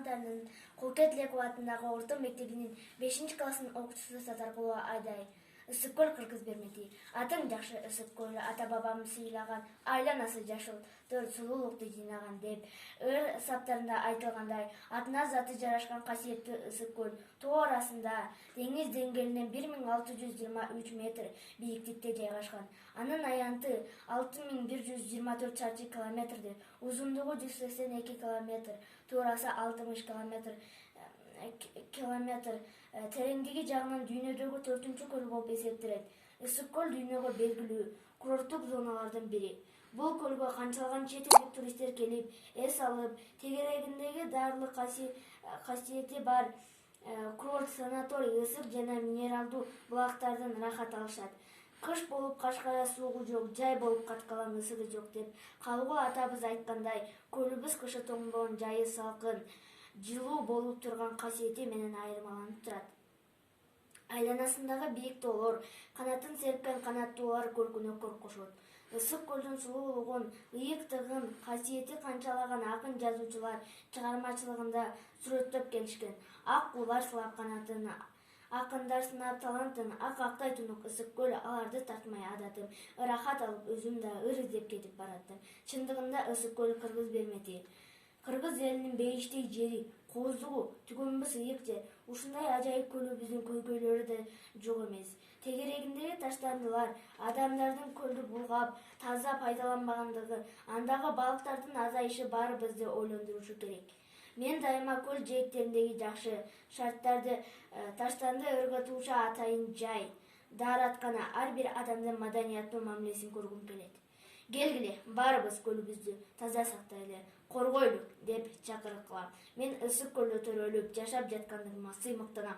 ауданынын Кулкетлеков атындагы орто мектебинин 5-класснын окуучусу Сатаркулова Айдай. Ысык көл кыргыз бермети. Атың жакшы ысык көл, ата бабам сыйлаган, айланасы жашыл, сулуулукту жыйнаган деп ыр саптарында айтылгандай, атына заты жарашкан касиеттүү ысык көл тоо арасында деңиз деңгээлинен 1623 метр бийиктикте жайгашкан. Анын аянты 6124 чарчы километрди, узундугу 182 километр, туурасы 60 километр, тереңдиги жагынан дүйнөдөгү 4-көл болуп эсептелет. Ысык көл дүйнөгө белгилүү курорттук зоналардын бири. Бул көлгө канчалаган чет элдик туристтер келип, эс алып, тегерегиндеги дарылык касиети бар курорт, санаторий, ысык жана минералдуу булактардан рахат алышат. Кыш болуп Кашкария суугу жок, жай болуп Каткалан ысыгы жок деп Калгул атабыз айткандай, көлүбүз кышы тоңбогон, жайы салкын, жылуу болуп турган касиети менен айырмаланып турат. Айланасындагы бийик тоолор, канатын серпкен канаттуулар көркүнөккө кошот. Ысык көлдүн сулуулугун, ыйыктыгын, касиети канчалаган акын жазуучулар чыгармачылыгында сүрөттөп келишкен. Ак куулар сылап канатын, акындар сынап талантын, ак актай тунук ысык көл аларды тартмай адатым. Ырахат алып өзүм да ыр издеп кетип бараттым. Чындыгында ысык көл кыргыз бермети. Кыргыз элинин бейиштей жери, кооздугу, түгөнбөс ыйык жер. Ушундай ажайып көлүбүздүн көйгөйлөрү да жок эмес. Тегерегиндеги таштандылар, адамдардын көлдү булгап, таза пайдаланбагандыгы, андагы балыктардын азайышы баарыбызды ойлондурушу керек. Мен дайыма көл жээктериндеги жакшы шарттарды, таштанды ыргытуучу атайын жай, даараткана ар бир адамдын маданияттуу мамилесин көргүм келет. Келгиле, баарыбыз көлүбүздү таза сактайлы, коргойлу деп чакырып калам. Мен ысык көлдө төрөлүп жашап жаткандыгыма сыймыктанам.